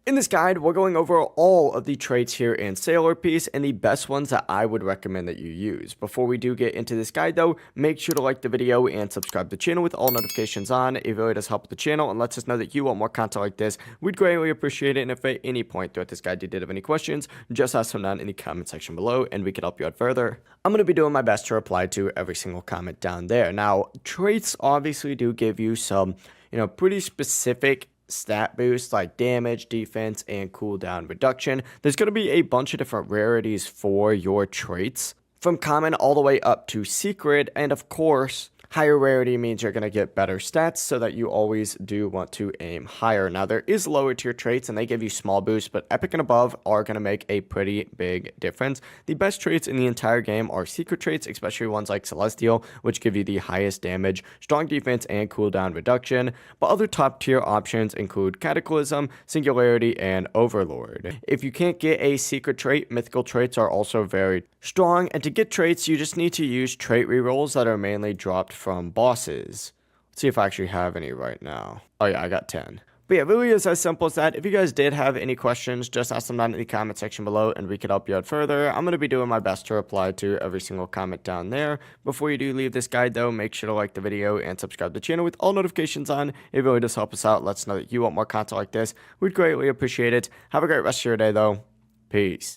In this guide, we're going over all of the traits here in Sailor Piece and the best ones that I would recommend that you use. Before we do get into this guide though, make sure to like the video and subscribe to the channel with all notifications on. It really does help the channel and lets us know that you want more content like this. We'd greatly appreciate it, and if at any point throughout this guide you did have any questions, just ask them down in the comment section below and we can help you out further. I'm going to be doing my best to reply to every single comment down there. Now, traits obviously do give you some, pretty specific stat boosts like damage, defense, and cooldown reduction. There's going to be a bunch of different rarities for your traits, from common all the way up to secret, and of course, higher rarity means you're going to get better stats, so that you always do want to aim higher. Now, there is lower tier traits, and they give you small boosts, but epic and above are going to make a pretty big difference. The best traits in the entire game are secret traits, especially ones like Celestial, which give you the highest damage, strong defense, and cooldown reduction. But other top tier options include Cataclysm, Singularity, and Overlord. If you can't get a secret trait, mythical traits are also very strong, and to get traits, you just need to use trait rerolls that are mainly dropped from bosses. Let's see if I actually have any right now. Oh yeah, I got 10. But yeah, it really is as simple as that. If you guys did have any questions, just ask them down in the comment section below and we could help you out further. I'm going to be doing my best to reply to every single comment down there. Before you do leave this guide though, make sure to like the video and subscribe to the channel with all notifications on. It really does help us out. Let us know that you want more content like this. We'd greatly appreciate it. Have a great rest of your day though. Peace.